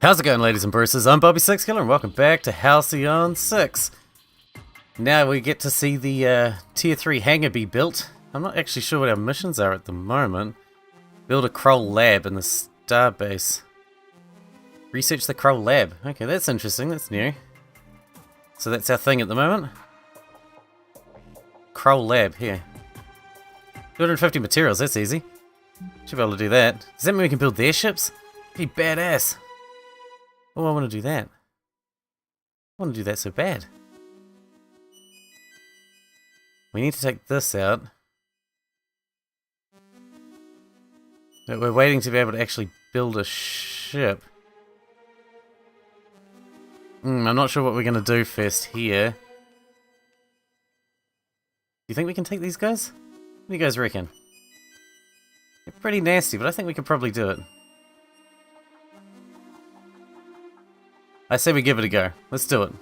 How's it going, ladies and Bruces? I'm Bobby Sixkiller and welcome back to Halcyon 6. Now we get to see the Tier 3 hangar be built. I'm not actually sure what our missions are at the moment. Build a Kroll lab in the starbase. Research the Kroll lab. Okay, that's interesting, that's new. So that's our thing at the moment. Kroll lab, here. 250 materials, that's easy. Should be able to do that. Does that mean we can build their ships? Be badass. Oh, I want to do that. I want to do that so bad. We need to take this out. But we're waiting to be able to actually build a ship. I'm not sure what we're going to do first here. Do you think we can take these guys? What do you guys reckon? They're pretty nasty, but I think we could probably do it. I say we give it a go. Let's do it.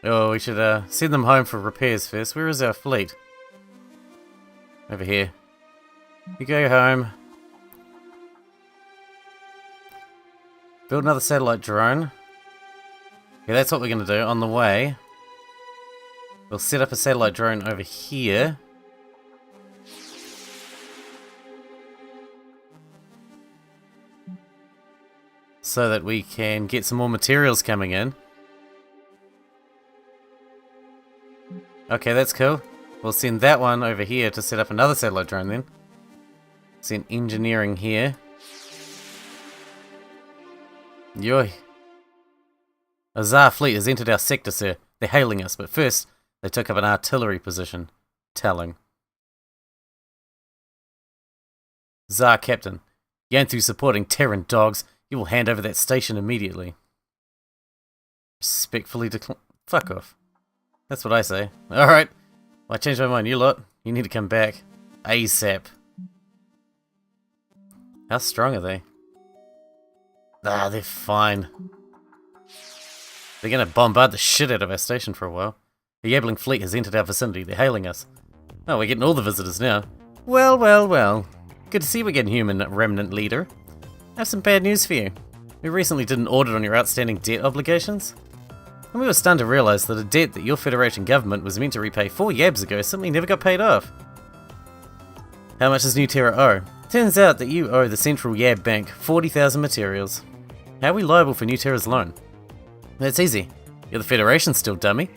Oh, we should send them home for repairs first. Where is our fleet? Over here. You go home. Build another satellite drone. Yeah, that's what we're going to do. On the way, we'll set up a satellite drone over here. So that we can get some more materials coming in. Okay, that's cool. We'll send that one over here to set up another satellite drone then. Send engineering here. Yoy. A Tsar fleet has entered our sector, sir. They're hailing us, but first, they took up an artillery position. Telling. Tsar Captain. Yanthu supporting Terran dogs. You will hand over that station immediately. Respectfully decline. Fuck off. That's what I say. Alright. Well, I changed my mind. You lot, you need to come back. ASAP. How strong are they? Ah, they're fine. They're gonna bombard the shit out of our station for a while. The Yabling fleet has entered our vicinity. They're hailing us. Oh, we're getting all the visitors now. Well, well, well. Good to see we're getting human, remnant leader. I have some bad news for you. We recently did an audit on your outstanding debt obligations, and we were stunned to realize that a debt that your Federation government was meant to repay 4 yabs ago simply never got paid off. How much does New Terra owe? Turns out that you owe the Central Yab Bank 40,000 materials. How are we liable for New Terra's loan? That's easy. You're the Federation's still, dummy.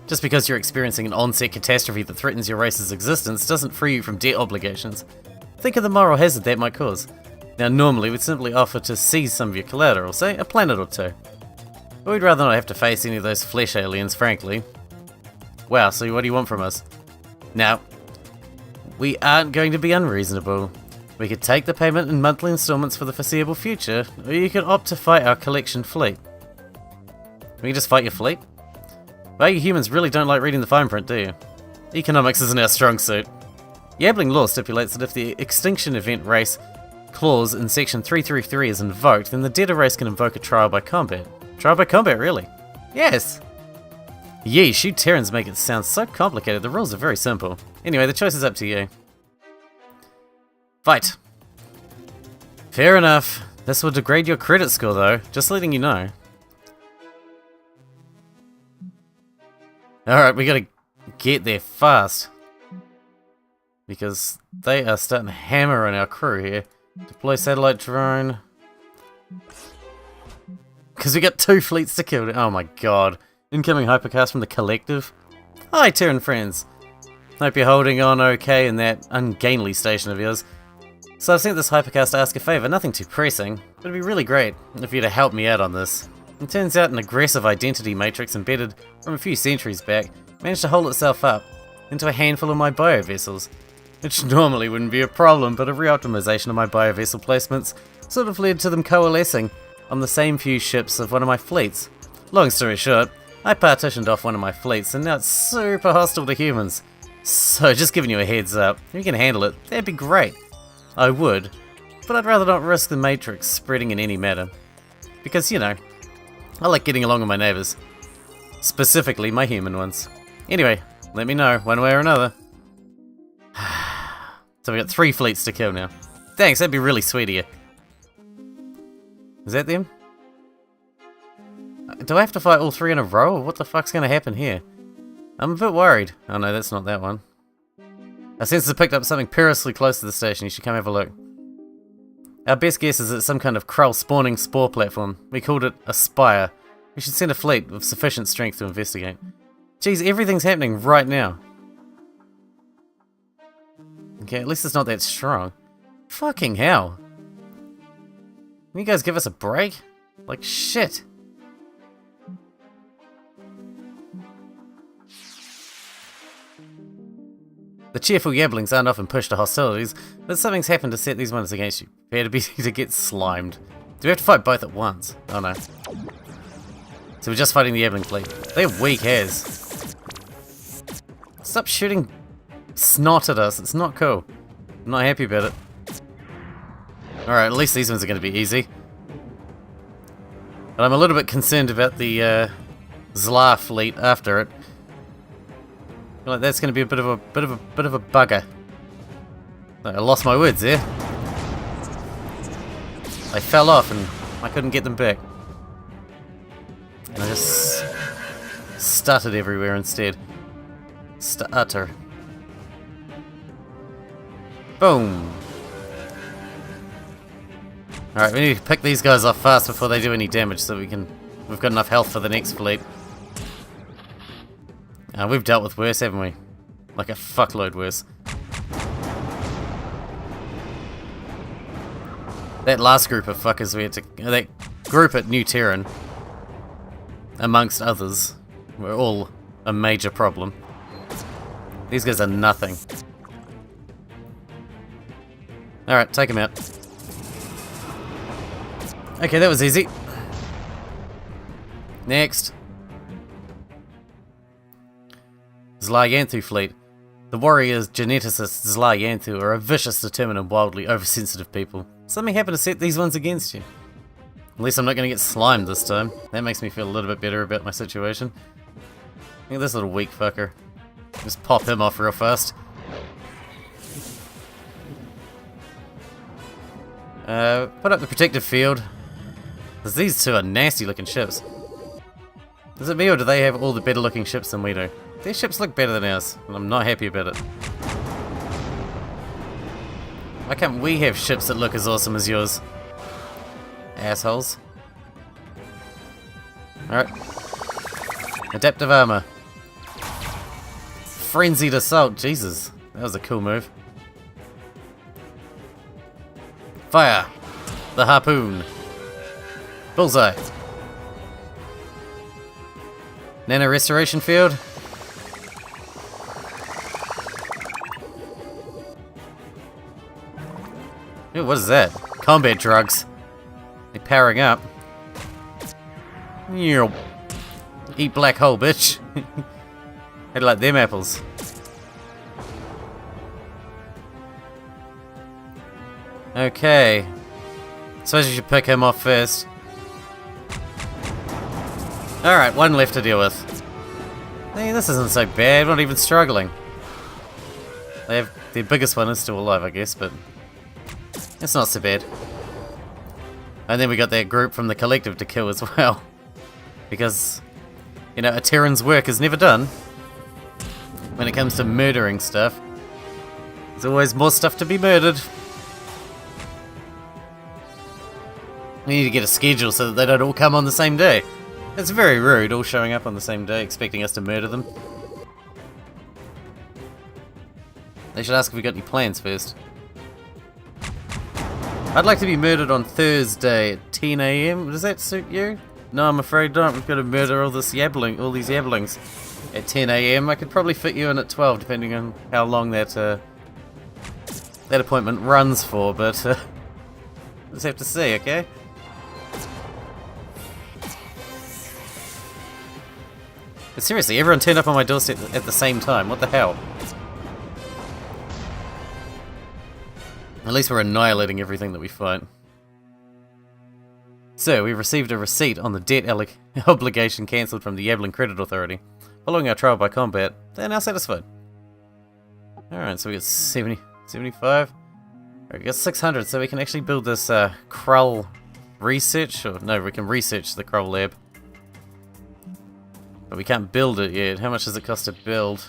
Just because you're experiencing an onset catastrophe that threatens your race's existence doesn't free you from debt obligations. Think of the moral hazard that might cause. Now normally we'd simply offer to seize some of your collateral, say a planet or two. But we'd rather not have to face any of those flesh aliens, frankly. Wow, so what do you want from us? Now, we aren't going to be unreasonable. We could take the payment in monthly installments for the foreseeable future, or you could opt to fight our collection fleet. We can just fight your fleet? Well, you humans really don't like reading the fine print, do you? Economics isn't our strong suit. Yabling law stipulates that if the extinction event race clause in section 333 is invoked, then the debtor race can invoke a trial by combat. Trial by combat, really? Yes! Yeesh, you Terrans make it sound so complicated. The rules are very simple. Anyway, the choice is up to you. Fight! Fair enough. This will degrade your credit score though, just letting you know. Alright, we gotta get there fast. Because they are starting to hammer on our crew here. Deploy satellite drone. Because we got 2 fleets to kill. Oh my god. Incoming hypercast from the collective. Hi Terran friends. Hope you're holding on okay in that ungainly station of yours. So I've sent this hypercast to ask a favour, nothing too pressing. But it'd be really great if you'd help me out on this. It turns out an aggressive identity matrix embedded from a few centuries back managed to hold itself up into a handful of my biovessels. Which normally wouldn't be a problem, but a re-optimization of my biovessel placements sort of led to them coalescing on the same few ships of one of my fleets. Long story short, I partitioned off one of my fleets and now it's super hostile to humans. So just giving you a heads up, if you can handle it, that'd be great. I would, but I'd rather not risk the matrix spreading in any matter. Because, you know, I like getting along with my neighbours. Specifically my human ones. Anyway, let me know, one way or another. So we got 3 fleets to kill now. Thanks, that'd be really sweet of you. Is that them? Do I have to fight all three in a row, or what the fuck's gonna happen here? I'm a bit worried. Oh no, that's not that one. Our sensors picked up something perilously close to the station. You should come have a look. Our best guess is it's some kind of Krull spawning spore platform. We called it a spire. We should send a fleet with sufficient strength to investigate. Geez, everything's happening right now. Okay, at least it's not that strong. Fucking hell. Can you guys give us a break? Like shit. The cheerful yabblings aren't often pushed to hostilities, but something's happened to set these ones against you. Prepare to be to get slimed. Do we have to fight both at once? Oh no. So we're just fighting the yabbling fleet. They're weak as. Stop shooting snot at us, it's not cool. I'm not happy about it. Alright, at least these ones are going to be easy. But I'm a little bit concerned about the Zla fleet after it. I feel like that's going to be a bit of a bugger. I lost my words there. They fell off and I couldn't get them back. And I just stuttered everywhere instead. Stutter. Boom. Alright, we need to pick these guys off fast before they do any damage so we've got enough health for the next fleet. We've dealt with worse, haven't we? Like a fuckload worse. That last group of fuckers we had to... that group at New Terran, amongst others, were all a major problem. These guys are nothing. Alright, take him out. Okay, that was easy. Next. Zla Yanthu fleet. The warriors, geneticists Zla Yanthu are a vicious, determined and wildly oversensitive people. Something happened to set these ones against you. At least I'm not going to get slimed this time. That makes me feel a little bit better about my situation. Look at this little weak fucker. Just pop him off real fast. Put up the protective field. Because these two are nasty looking ships. Is it me or do they have all the better looking ships than we do? Their ships look better than ours, and I'm not happy about it. Why can't we have ships that look as awesome as yours? Assholes. Alright. Adaptive armor. Frenzied assault, Jesus. That was a cool move. Fire! The harpoon. Bullseye. Nano restoration field. Ooh, what is that? Combat drugs. They're powering up. Eat black hole, bitch. How do you like them apples? Okay. Suppose you should pick him off first. Alright, one left to deal with. Hey, this isn't so bad, we're not even struggling. They have their biggest one is still alive, I guess, but it's not so bad. And then we got that group from the collective to kill as well. Because, you know, a Terran's work is never done. When it comes to murdering stuff, there's always more stuff to be murdered. We need to get a schedule so that they don't all come on the same day. It's very rude, all showing up on the same day, expecting us to murder them. They should ask if we got any plans first. I'd like to be murdered on Thursday at 10 AM. Does that suit you? No, I'm afraid not. We've got to murder all these yabblings at 10 AM. I could probably fit you in at 12, depending on how long that appointment runs for, but we'll just have to see, okay? But seriously, everyone turned up on my doorstep at the same time. What the hell? At least we're annihilating everything that we fight. So, we received a receipt on the debt obligation cancelled from the Yablin Credit Authority. Following our trial by combat, they're now satisfied. Alright, so we got 70, 75. Alright, we got 600, so we can actually build this Krull research? Or no, we can research the Kroll lab. But we can't build it yet. How much does it cost to build?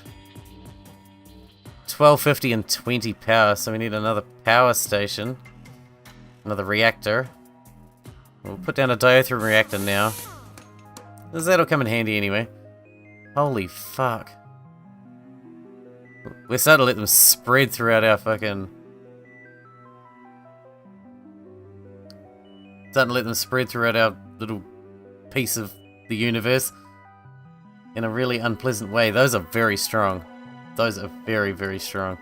1250 and 20 power, so we need another power station. Another reactor. We'll put down a diotherm reactor now. That'll come in handy anyway. Holy fuck. We're starting to let them spread throughout our fucking... Starting to let them spread throughout our little piece of the universe. In a really unpleasant way. Those are very strong. Those are very, very strong.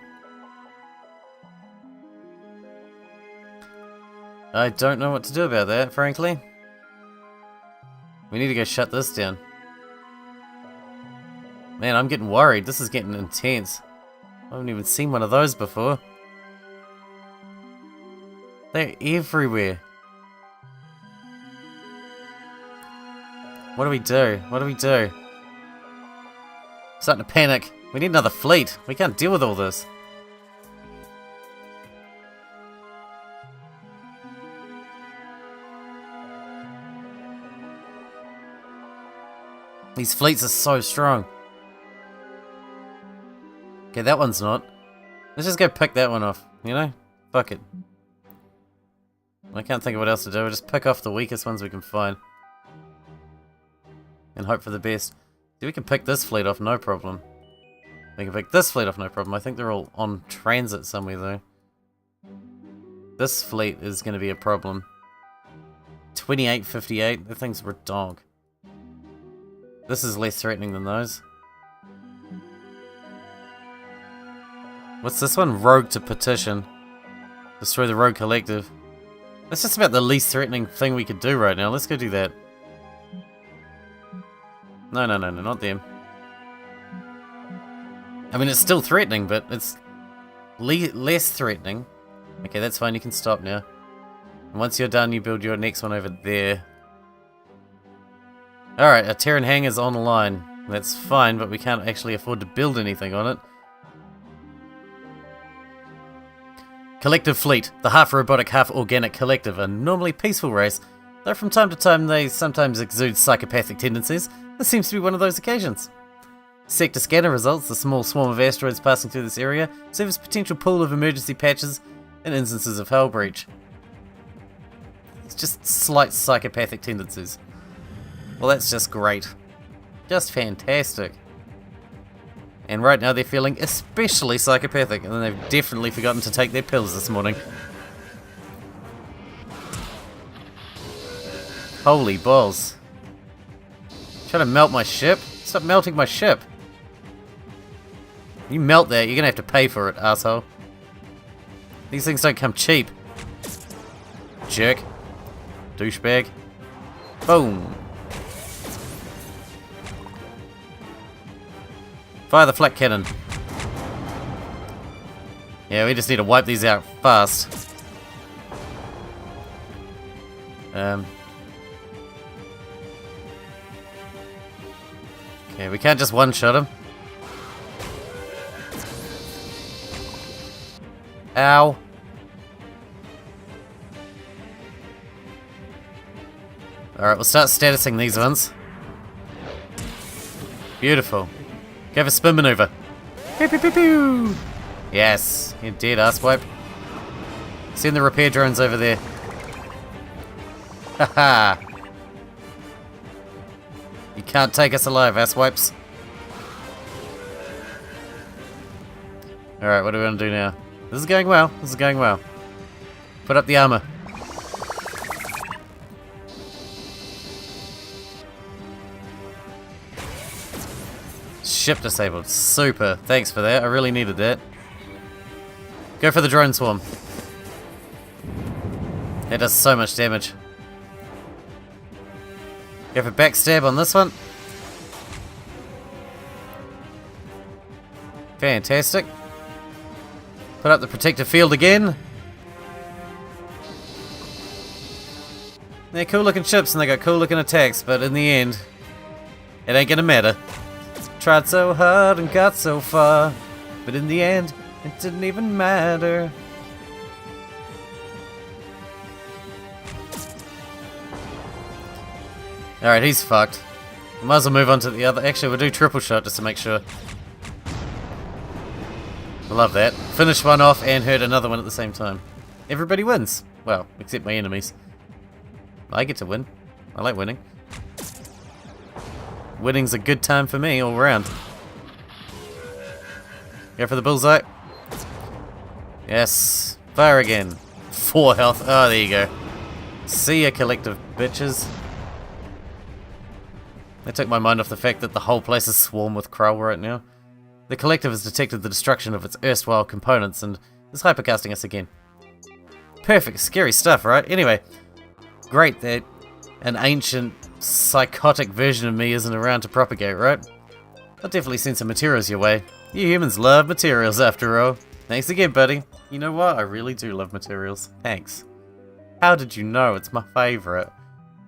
I don't know what to do about that, frankly. We need to go shut this down. Man, I'm getting worried. This is getting intense. I haven't even seen one of those before. They're everywhere. What do we do? What do we do? Starting to panic. We need another fleet. We can't deal with all this. These fleets are so strong. Okay, that one's not. Let's just go pick that one off, you know? Fuck it. I can't think of what else to do. We'll just pick off the weakest ones we can find. And hope for the best. See, we can pick this fleet off, no problem. We can pick this fleet off, no problem. I think they're all on transit somewhere, though. This fleet is going to be a problem. 2858, that thing's redonk. This is less threatening than those. What's this one? Rogue to petition. Destroy the Rogue Collective. That's just about the least threatening thing we could do right now. Let's go do that. No, not them. I mean, it's still threatening, but it's less threatening. Okay, that's fine. You can stop now. And once you're done, you build your next one over there. Alright, our Terran hangar's online. That's fine, but we can't actually afford to build anything on it. Collective Fleet. The half-robotic, half-organic collective, a normally peaceful race, though from time to time they sometimes exude psychopathic tendencies. This seems to be one of those occasions. Sector scanner results, the small swarm of asteroids passing through this area, serve as a potential pool of emergency patches in instances of hull breach. It's just slight psychopathic tendencies. Well, that's just great. Just fantastic. And right now they're feeling especially psychopathic, and they've definitely forgotten to take their pills this morning. Holy balls. Trying to melt my ship? Stop melting my ship. You melt that, you're gonna have to pay for it, asshole. These things don't come cheap. Jerk. Douchebag. Boom. Fire the flak cannon. Yeah, we just need to wipe these out fast. Okay, we can't just one-shot him. Ow. Alright, we'll start statusing these ones. Beautiful. Go for spin maneuver. Pew, pew, pew, pew. Yes, you're dead, asswipe. Send the repair drones over there. Haha. You can't take us alive, asswipes. Alright, what do we want to do now? This is going well. This is going well. Put up the armor. Ship disabled. Super. Thanks for that. I really needed that. Go for the drone swarm. It does so much damage. Go for backstab on this one. Fantastic. Put up the protective field again. They're cool looking ships and they got cool looking attacks, but in the end, it ain't gonna matter. Tried so hard and got so far, but in the end, it didn't even matter. Alright, he's fucked. Might as well move on to the other. Actually, we'll do triple shot just to make sure. I love that. Finish one off and hurt another one at the same time. Everybody wins. Well, except my enemies. I get to win. I like winning. Winning's a good time for me all around. Go for the bullseye. Yes. Fire again. 4 health. Oh, there you go. See ya, collective bitches. That took my mind off the fact that the whole place is swarmed with Krull right now. The collective has detected the destruction of its erstwhile components and is hypercasting us again. Perfect, scary stuff, right? Anyway, great that an ancient, psychotic version of me isn't around to propagate, right? I'll definitely send some materials your way. You humans love materials after all. Thanks again, buddy. You know what? I really do love materials. Thanks. How did you know? It's my favorite.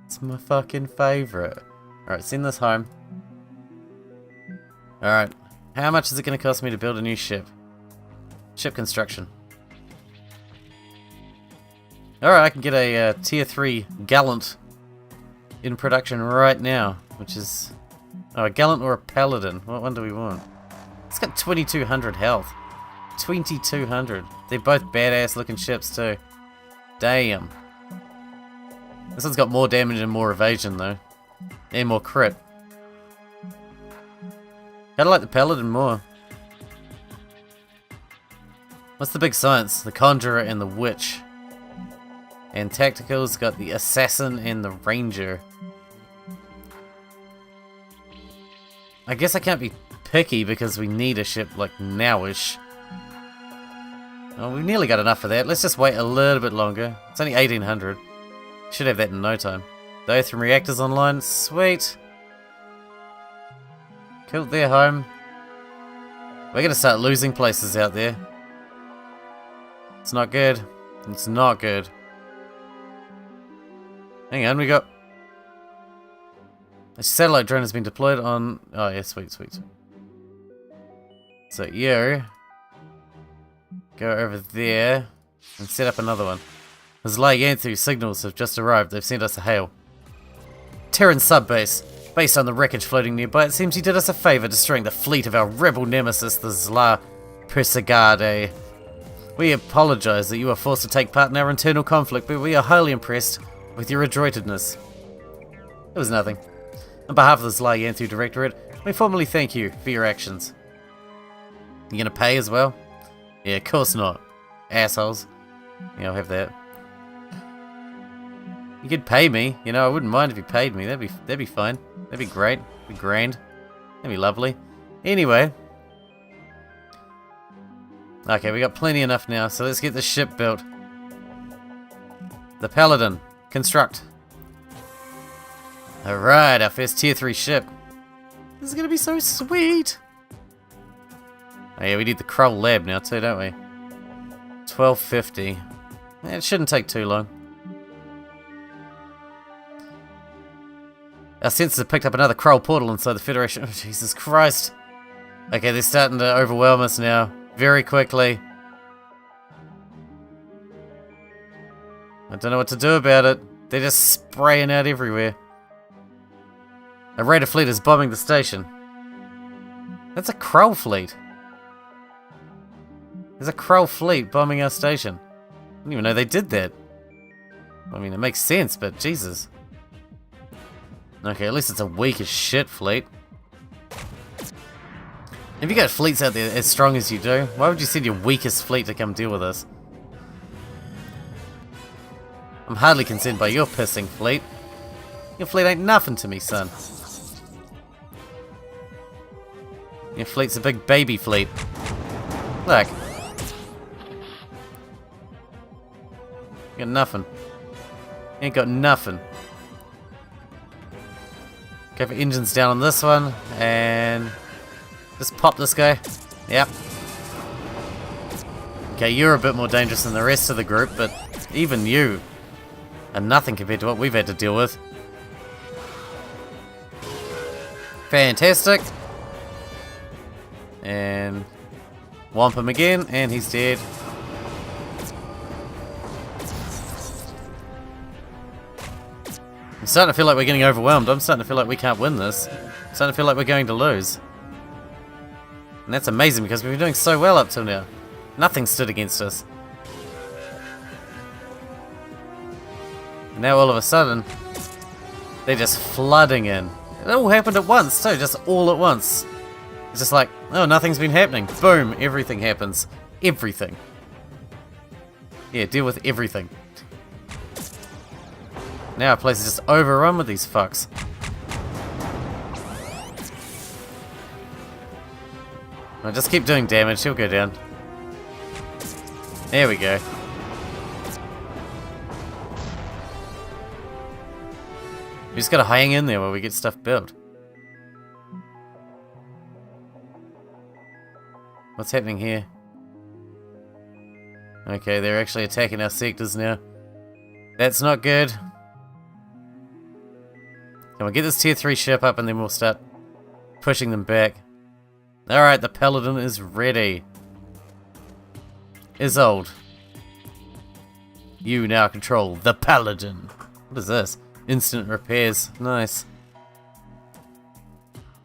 It's my fucking favorite. Alright, send this home. Alright. How much is it going to cost me to build a new ship? Ship construction. Alright, I can get a tier 3 Gallant in production right now, which is... Oh, a Gallant or a Paladin. What one do we want? It's got 2200 health. 2200. They're both badass looking ships too. Damn. This one's got more damage and more evasion though. And more crit. Kinda like the Paladin more. What's the big science? The Conjurer and the Witch. And Tactical's got the Assassin and the Ranger. I guess I can't be picky because we need a ship like nowish. Oh, we've nearly got enough for that. Let's just wait a little bit longer. It's only 1800. Should have that in no time. The Aetherium reactors online. Sweet. Cool, they're home. We're gonna start losing places out there. It's not good. It's not good. Hang on, we got... A satellite drone has been deployed on... Oh yeah, sweet, sweet, sweet. So you... Go over there and set up another one. The Zlyanthi signals have just arrived. They've sent us a hail. Terran subbase. Based on the wreckage floating nearby, it seems you did us a favor destroying the fleet of our rebel nemesis, the Zla Persegade. We apologize that you were forced to take part in our internal conflict, but we are highly impressed with your adroitness. It was nothing. On behalf of the Zlyanthi Directorate, we formally thank you for your actions. You gonna pay as well? Yeah, of course not. Assholes. Yeah, I'll have that. You could pay me. You know, I wouldn't mind if you paid me. That'd be fine. That'd be great. That'd be grand. That'd be lovely. Anyway. Okay, we got plenty enough now, so let's get the ship built. The Paladin. Construct. Alright, our first tier 3 ship. This is gonna be so sweet. Oh yeah, we need the Krull lab now too, don't we? 1250. It shouldn't take too long. Our sensors have picked up another Krull portal inside the Federation. Oh, Jesus Christ. Okay, they're starting to overwhelm us now. Very quickly. I don't know what to do about it. They're just spraying out everywhere. A raider fleet is bombing the station. That's a Krull fleet. There's a Krull fleet bombing our station. I didn't even know they did that. I mean, it makes sense, but Jesus. Okay, at least it's a weak as shit fleet. If you got fleets out there as strong as you do, why would you send your weakest fleet to come deal with us? I'm hardly concerned by your pissing fleet. Your fleet ain't nothing to me, son. Your fleet's a big baby fleet. Look. You got nothing. You ain't got nothing. Go for engines down on this one, and just pop this guy. Yep. Okay, you're a bit more dangerous than the rest of the group, but even you are nothing compared to what we've had to deal with. Fantastic. And whomp him again, and he's dead. I'm starting to feel like we're getting overwhelmed. I'm starting to feel like we can't win this. I'm starting to feel like we're going to lose. And that's amazing because we've been doing so well up till now. Nothing stood against us. And now all of a sudden, they're just flooding in. It all happened at once too, just all at once. It's just like, oh, nothing's been happening. Boom, everything happens. Everything. Yeah, deal with everything. Now our place is just overrun with these fucks. I'll just keep doing damage, he'll go down. There we go. We just gotta hang in there while we get stuff built. What's happening here? Okay, they're actually attacking our sectors now. That's not good. Come on, get this tier 3 ship up and then we'll start pushing them back. Alright, the Paladin is ready. Isolde. You now control the Paladin. What is this? Instant repairs. Nice.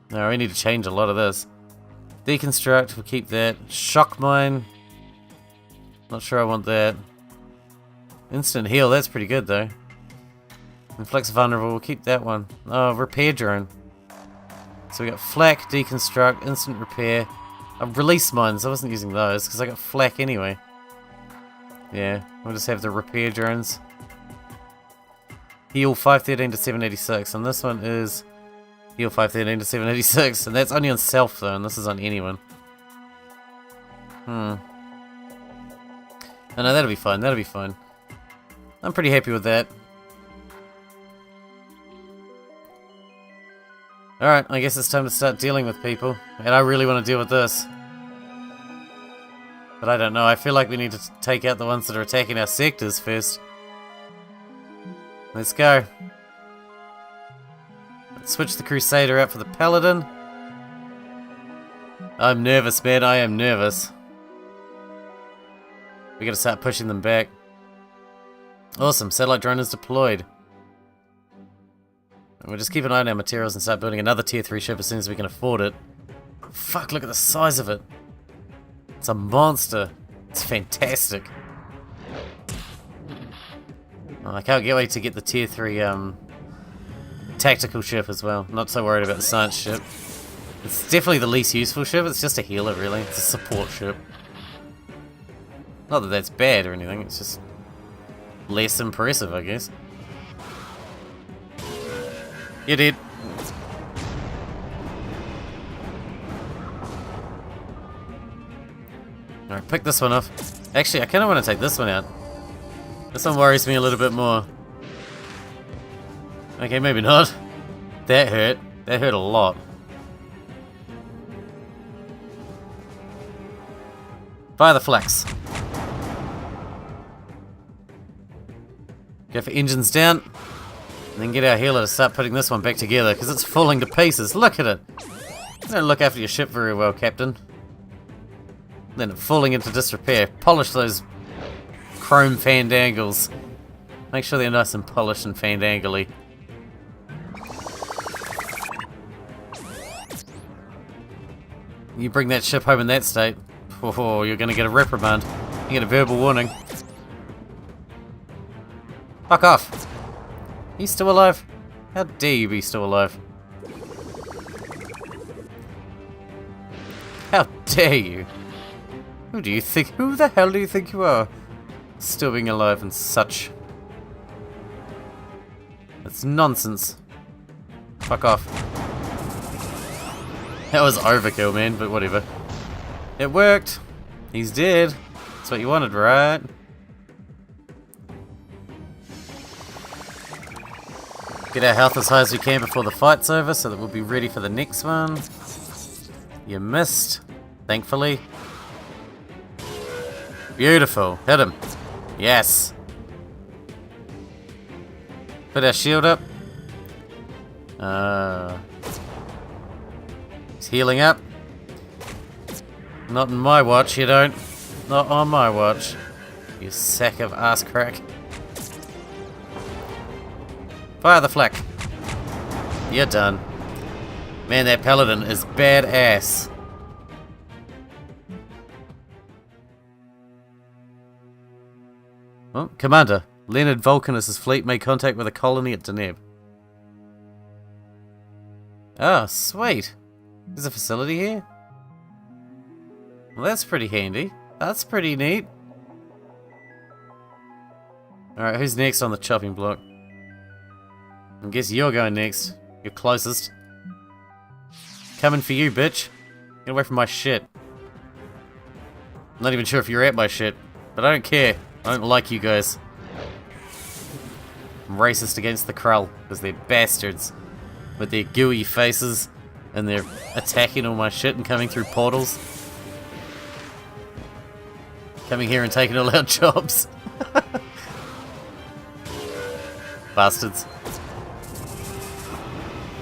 Now we need to change a lot of this. Deconstruct, we'll keep that. Shock mine. Not sure I want that. Instant heal, that's pretty good though. Inflicts vulnerable, we'll keep that one. Oh, repair drone. So we got flak, deconstruct, instant repair. Release mines, I wasn't using those because I got flak anyway. Yeah, we'll just have the repair drones. Heal 513 to 786, and this one is heal 513 to 786, and that's only on self though, and this is on anyone. Oh no, that'll be fine, that'll be fine. I'm pretty happy with that. Alright, I guess it's time to start dealing with people, and I really want to deal with this. But I don't know, I feel like we need to take out the ones that are attacking our sectors first. Let's go. Let's switch the Crusader out for the Paladin. I'm nervous, man, I am nervous. We gotta start pushing them back. Awesome, satellite drone is deployed. And we'll just keep an eye on our materials and start building another tier 3 ship as soon as we can afford it. Fuck, look at the size of it. It's a monster. It's fantastic. Oh, I can't wait to get the tier 3 tactical ship as well. Not so worried about the science ship. It's definitely the least useful ship. It's just a healer, really. It's a support ship. Not that that's bad or anything. It's just less impressive, I guess. You did. Alright, pick this one off. Actually, I kind of want to take this one out. This one worries me a little bit more. Okay, maybe not. That hurt. That hurt a lot. Fire the flax. Go for engines down. And then get our healer to start putting this one back together, because it's falling to pieces. Look at it! You don't look after your ship very well, Captain. Then it's falling into disrepair. Polish those chrome fandangles. Make sure they're nice and polished and fandangly. You bring that ship home in that state, oh, you're gonna get a reprimand. You get a verbal warning. Fuck off! He's still alive? How dare you be still alive? How dare you? Who do you think? Who the hell do you think you are? Still being alive and such. That's nonsense. Fuck off. That was overkill, man, but whatever. It worked. He's dead. That's what you wanted, right? Get our health as high as we can before the fight's over so that we'll be ready for the next one. You missed, thankfully. Beautiful. Hit him. Yes. Put our shield up. He's healing up. Not in my watch, you don't. Not on my watch. You sack of ass crack. Fire the flak. You're done. Man, that paladin is badass. Oh, Commander, Leonard Vulcanus' fleet made contact with a colony at Deneb. Oh, sweet. There's a facility here? Well, that's pretty handy. That's pretty neat. Alright, who's next on the chopping block? I guess you're going next. You're closest. Coming for you, bitch. Get away from my shit. I'm not even sure if you're at my shit, but I don't care. I don't like you guys. I'm racist against the Krull, because they're bastards. With their gooey faces, and they're attacking all my shit and coming through portals. Coming here and taking all our jobs. Bastards.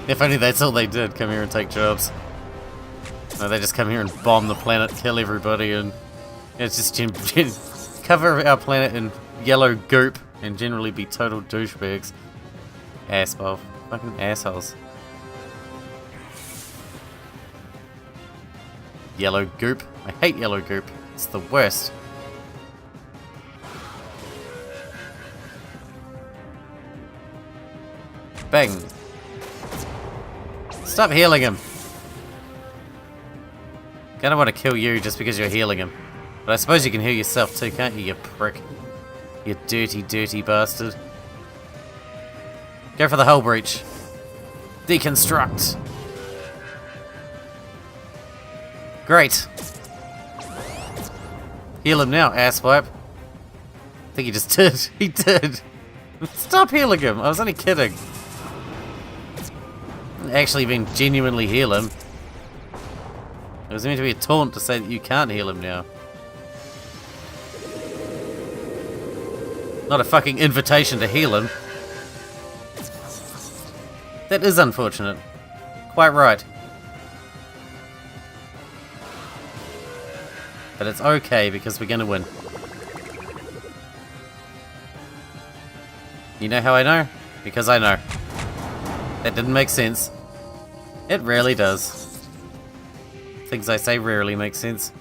If only that's all they did, come here and take jobs. No, they just come here and bomb the planet, kill everybody, and it's just cover our planet in yellow goop and generally be total douchebags. Asshole. Fucking assholes. Yellow goop. I hate yellow goop. It's the worst. Bang. Stop healing him. Kinda want to kill you just because you're healing him. But I suppose you can heal yourself too, can't you, you prick? You dirty, dirty bastard. Go for the hull breach. Deconstruct. Great. Heal him now, asswipe. I think he just did. He did. Stop healing him. I was only kidding. Actually been genuinely heal him. It was meant to be a taunt to say that you can't heal him now. Not a fucking invitation to heal him. That is unfortunate. Quite right. But it's okay because we're gonna win. You know how I know? Because I know. That didn't make sense. It rarely does. Things I say rarely make sense.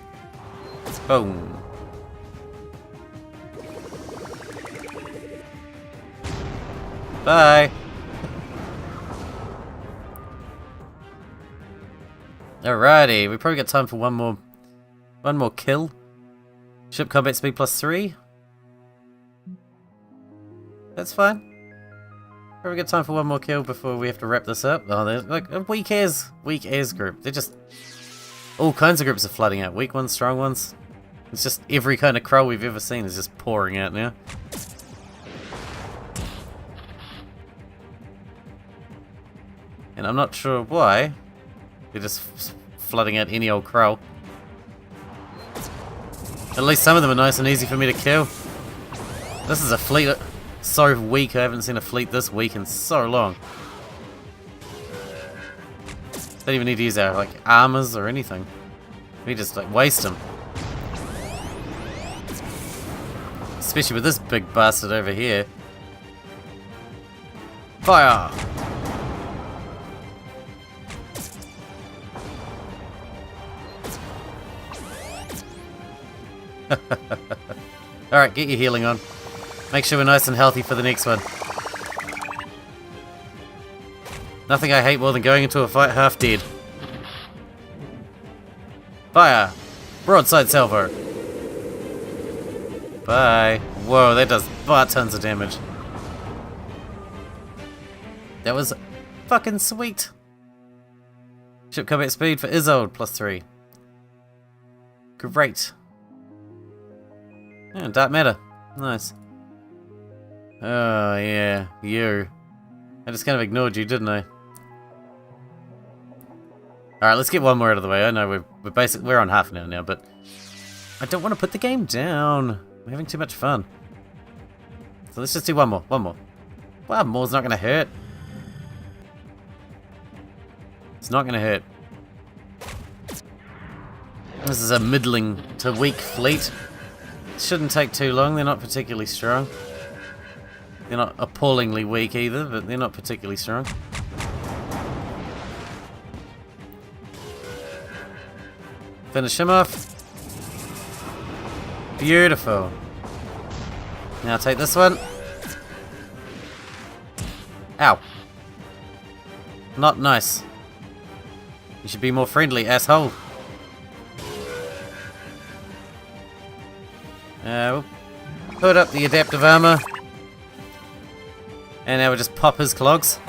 Boom. Bye. Alrighty, we probably got time for one more kill. Ship combat speed +3. That's fine. Probably got time for one more kill before we have to wrap this up. Oh, there's like a weak as group. They're just all kinds of groups are flooding out. Weak ones, strong ones. It's just every kind of Krull we've ever seen is just pouring out now. And I'm not sure why. They're just flooding out any old Krull. At least some of them are nice and easy for me to kill. This is a fleet so weak. I haven't seen a fleet this weak in so long. Don't even need to use our like armors or anything. We just like waste them. Especially with this big bastard over here. Fire! Alright, get your healing on. Make sure we're nice and healthy for the next one. Nothing I hate more than going into a fight half dead. Fire! Broadside salvo! Bye! Whoa, that does butt tons of damage. That was fucking sweet! Ship combat speed for Isolde +3. Great. Yeah, dark matter. Nice. Oh, yeah. You. I just kind of ignored you, didn't I? Alright, let's get one more out of the way. I know we're on half an hour now, but I don't want to put the game down. We're having too much fun. So let's just do one more. One more. One more's not going to hurt. It's not going to hurt. This is a middling to weak fleet. Shouldn't take too long, they're not particularly strong. They're not appallingly weak either, but they're not particularly strong. Finish him off. Beautiful. Now take this one. Ow. Not nice. You should be more friendly, asshole. We'll put up the adaptive armor. And now we'll just pop his clogs.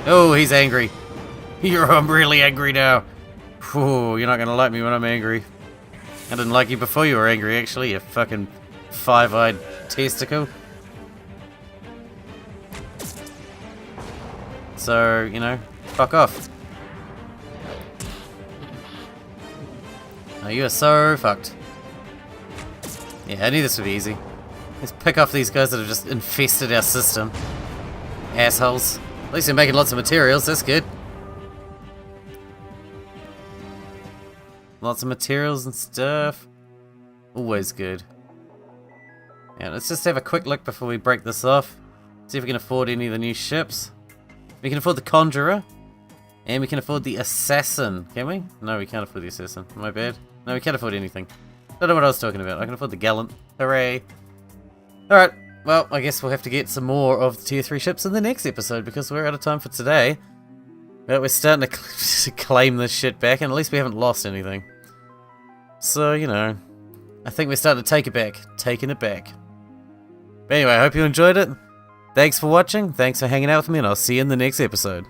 Oh, he's angry. I'm really angry now. Whew, you're not gonna like me when I'm angry. I didn't like you before you were angry, actually, you fucking five-eyed testicle. So, you know, fuck off. Oh, you are so fucked. Yeah, I knew this would be easy. Let's pick off these guys that have just infested our system. Assholes. At least they're making lots of materials, that's good. Lots of materials and stuff. Always good. Yeah, let's just have a quick look before we break this off. See if we can afford any of the new ships. We can afford the Conjurer. And we can afford the Assassin. Can we? No, we can't afford the Assassin. My bad. No, we can't afford anything. Don't know what I was talking about. I can afford the Gallant. Hooray. Alright. Well, I guess we'll have to get some more of the tier 3 ships in the next episode because we're out of time for today. But we're starting to claim this shit back, and at least we haven't lost anything. So, you know, I think we're starting to take it back. Taking it back. But anyway, I hope you enjoyed it. Thanks for watching, thanks for hanging out with me, and I'll see you in the next episode.